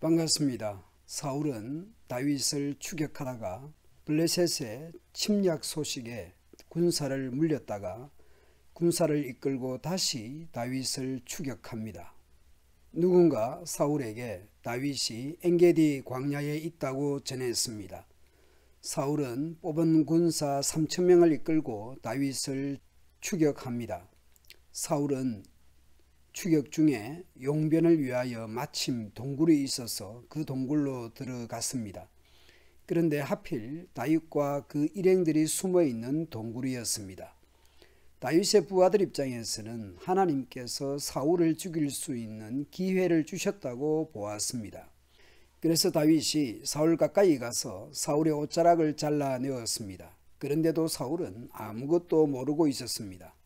반갑습니다. 사울은 다윗을 추격하다가 블레셋의 침략 소식에 군사를 물렸다가 군사를 이끌고 다시 다윗을 추격합니다. 누군가 사울에게 다윗이 엔게디 광야에 있다고 전했습니다. 사울은 뽑은 군사 3,000명을 이끌고 다윗을 추격합니다. 사울은 추격 중에 용변을 위하여 마침 동굴이 있어서 그 동굴로 들어갔습니다. 그런데 하필 다윗과 그 일행들이 숨어있는 동굴이었습니다. 다윗의 부하들 입장에서는 하나님께서 사울을 죽일 수 있는 기회를 주셨다고 보았습니다. 그래서 다윗이 사울 가까이 가서 사울의 옷자락을 잘라내었습니다. 그런데도 사울은 아무것도 모르고 있었습니다.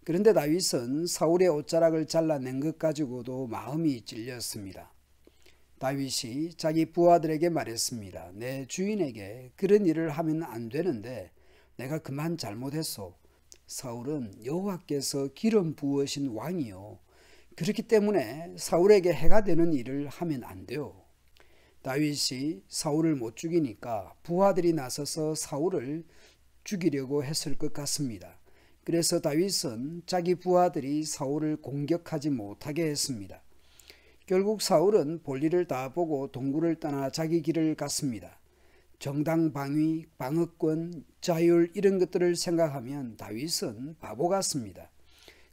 그런데 다윗은 사울의 옷자락을 잘라낸 것 가지고도 마음이 찔렸습니다. 다윗이 자기 부하들에게 말했습니다. 내 주인에게 그런 일을 하면 안 되는데 내가 그만 잘못했소. 사울은 여호와께서 기름 부으신 왕이요. 그렇기 때문에 사울에게 해가 되는 일을 하면 안 돼요. 다윗이 사울을 못 죽이니까 부하들이 나서서 사울을 죽이려고 했을 것 같습니다. 그래서 다윗은 자기 부하들이 사울을 공격하지 못하게 했습니다. 결국 사울은 볼일을 다 보고 동굴을 떠나 자기 길을 갔습니다. 정당 방위, 방어권, 자율 이런 것들을 생각하면 다윗은 바보 같습니다.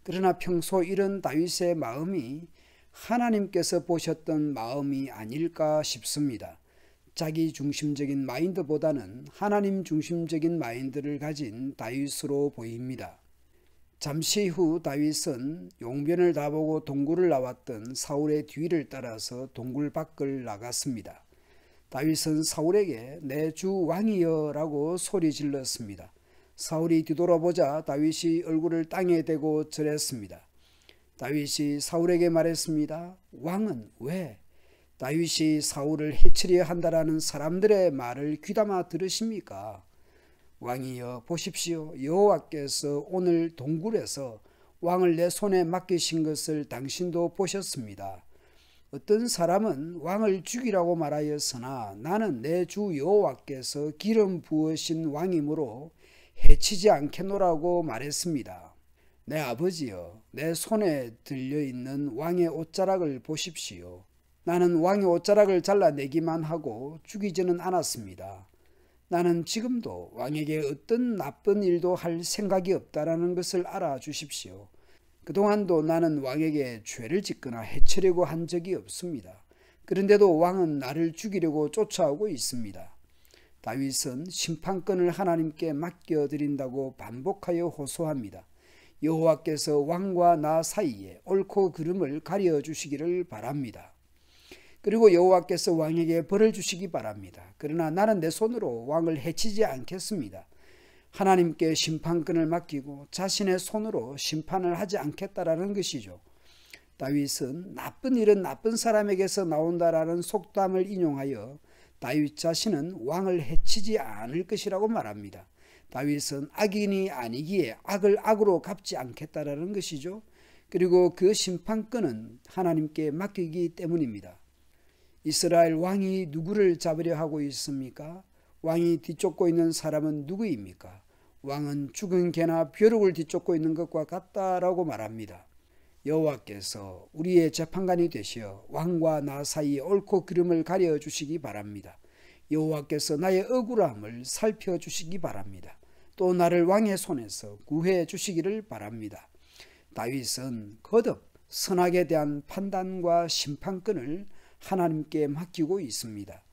그러나 평소 이런 다윗의 마음이 하나님께서 보셨던 마음이 아닐까 싶습니다. 자기 중심적인 마인드보다는 하나님 중심적인 마인드를 가진 다윗으로 보입니다. 잠시 후 다윗은 용변을 다 보고 동굴을 나왔던 사울의 뒤를 따라서 동굴 밖을 나갔습니다. 다윗은 사울에게 내 주 왕이여 라고 소리 질렀습니다. 사울이 뒤돌아보자 다윗이 얼굴을 땅에 대고 절했습니다. 다윗이 사울에게 말했습니다. 왕은 왜 다윗이 사울을 해치려 한다라는 사람들의 말을 귀담아 들으십니까? 왕이여 보십시오. 여호와께서 오늘 동굴에서 왕을 내 손에 맡기신 것을 당신도 보셨습니다. 어떤 사람은 왕을 죽이라고 말하였으나 나는 내 주 여호와께서 기름 부으신 왕이므로 해치지 않겠노라고 말했습니다. 내 아버지여, 내 손에 들려있는 왕의 옷자락을 보십시오. 나는 왕의 옷자락을 잘라내기만 하고 죽이지는 않았습니다. 나는 지금도 왕에게 어떤 나쁜 일도 할 생각이 없다라는 것을 알아주십시오. 그동안도 나는 왕에게 죄를 짓거나 해치려고 한 적이 없습니다. 그런데도 왕은 나를 죽이려고 쫓아오고 있습니다. 다윗은 심판권을 하나님께 맡겨드린다고 반복하여 호소합니다. 여호와께서 왕과 나 사이에 옳고 그름을 가려주시기를 바랍니다. 그리고 여호와께서 왕에게 벌을 주시기 바랍니다. 그러나 나는 내 손으로 왕을 해치지 않겠습니다. 하나님께 심판권을 맡기고 자신의 손으로 심판을 하지 않겠다라는 것이죠. 다윗은 나쁜 일은 나쁜 사람에게서 나온다라는 속담을 인용하여 다윗 자신은 왕을 해치지 않을 것이라고 말합니다. 다윗은 악인이 아니기에 악을 악으로 갚지 않겠다라는 것이죠. 그리고 그 심판권은 하나님께 맡기기 때문입니다. 이스라엘 왕이 누구를 잡으려 하고 있습니까? 왕이 뒤쫓고 있는 사람은 누구입니까? 왕은 죽은 개나 벼룩을 뒤쫓고 있는 것과 같다라고 말합니다. 여호와께서 우리의 재판관이 되시어 왕과 나 사이에 옳고 그름을 가려주시기 바랍니다. 여호와께서 나의 억울함을 살펴주시기 바랍니다. 또 나를 왕의 손에서 구해 주시기를 바랍니다. 다윗은 거듭 선악에 대한 판단과 심판권을 하나님께 맡기고 있습니다.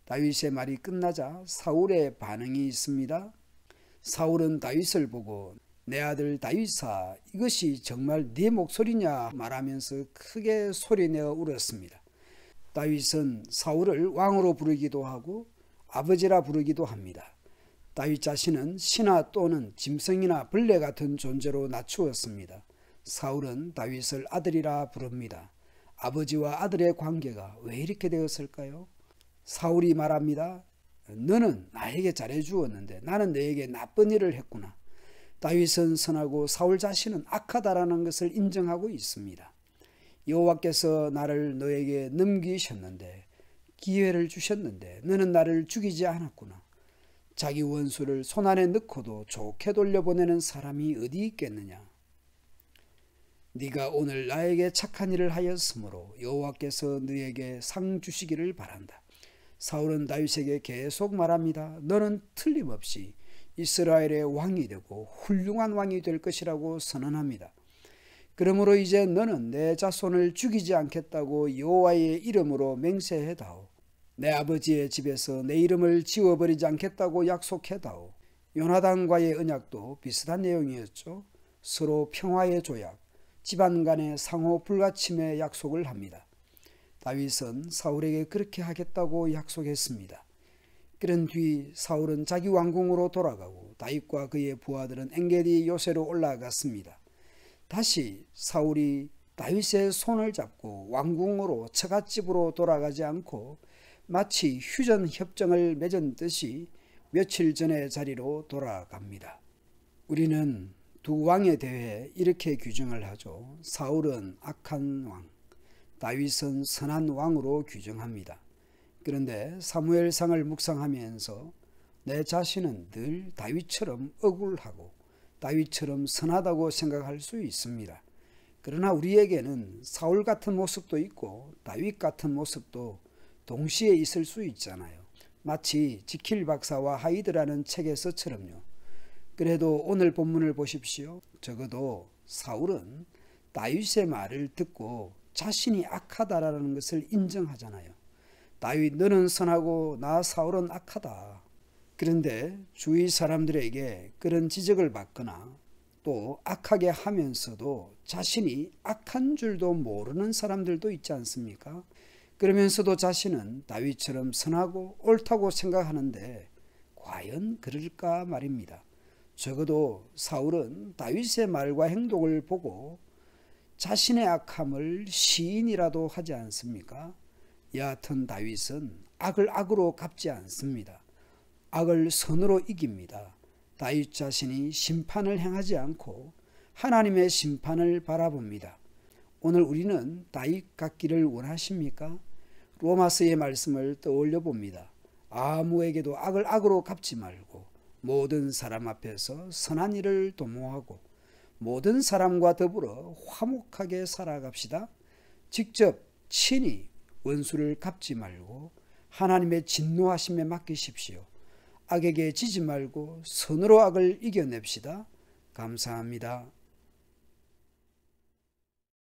다윗의 말이 끝나자 사울의 반응이 있습니다. 사울은 다윗을 보고 내 아들 다윗아 이것이 정말 네 목소리냐 말하면서 크게 소리내어 울었습니다. 다윗은 사울을 왕으로 부르기도 하고 아버지라 부르기도 합니다. 다윗 자신은 신하 또는 짐승이나 벌레 같은 존재로 낮추었습니다. 사울은 다윗을 아들이라 부릅니다. 아버지와 아들의 관계가 왜 이렇게 되었을까요? 사울이 말합니다. 너는 나에게 잘해 주었는데 나는 너에게 나쁜 일을 했구나. 다윗은 선하고 사울 자신은 악하다라는 것을 인정하고 있습니다. 여호와께서 나를 너에게 넘기셨는데, 기회를 주셨는데 너는 나를 죽이지 않았구나. 자기 원수를 손안에 넣고도 좋게 돌려보내는 사람이 어디 있겠느냐. 네가 오늘 나에게 착한 일을 하였으므로 여호와께서 너에게 상 주시기를 바란다. 사울은 다윗에게 계속 말합니다. 너는 틀림없이 이스라엘의 왕이 되고 훌륭한 왕이 될 것이라고 선언합니다. 그러므로 이제 너는 내 자손을 죽이지 않겠다고 여호와의 이름으로 맹세해다오. 내 아버지의 집에서 내 이름을 지워버리지 않겠다고 약속해다오. 요나단과의 언약도 비슷한 내용이었죠. 서로 평화의 조약, 집안 간의 상호 불가침의 약속을 합니다. 다윗은 사울에게 그렇게 하겠다고 약속했습니다. 그런 뒤 사울은 자기 왕궁으로 돌아가고 다윗과 그의 부하들은 엔게디 요새로 올라갔습니다. 다시 사울이 다윗의 손을 잡고 왕궁으로 처갓집으로 돌아가지 않고 마치 휴전 협정을 맺은 듯이 며칠 전의 자리로 돌아갑니다. 우리는 두 왕에 대해 이렇게 규정을 하죠. 사울은 악한 왕, 다윗은 선한 왕으로 규정합니다. 그런데 사무엘상을 묵상하면서 내 자신은 늘 다윗처럼 억울하고 다윗처럼 선하다고 생각할 수 있습니다. 그러나 우리에게는 사울 같은 모습도 있고 다윗 같은 모습도 동시에 있을 수 있잖아요. 마치 지킬 박사와 하이드라는 책에서처럼요. 그래도 오늘 본문을 보십시오. 적어도 사울은 다윗의 말을 듣고 자신이 악하다라는 것을 인정하잖아요. 다윗 너는 선하고 나 사울은 악하다. 그런데 주위 사람들에게 그런 지적을 받거나 또 악하게 하면서도 자신이 악한 줄도 모르는 사람들도 있지 않습니까? 그러면서도 자신은 다윗처럼 선하고 옳다고 생각하는데 과연 그럴까 말입니다. 적어도 사울은 다윗의 말과 행동을 보고 자신의 악함을 시인이라도 하지 않습니까? 여하튼 다윗은 악을 악으로 갚지 않습니다. 악을 선으로 이깁니다. 다윗 자신이 심판을 행하지 않고 하나님의 심판을 바라봅니다. 오늘 우리는 다윗 같기를 원하십니까? 로마서의 말씀을 떠올려 봅니다. 아무에게도 악을 악으로 갚지 말고 모든 사람 앞에서 선한 일을 도모하고 모든 사람과 더불어 화목하게 살아갑시다. 직접 친히 원수를 갚지 말고 하나님의 진노하심에 맡기십시오. 악에게 지지 말고 선으로 악을 이겨냅시다. 감사합니다.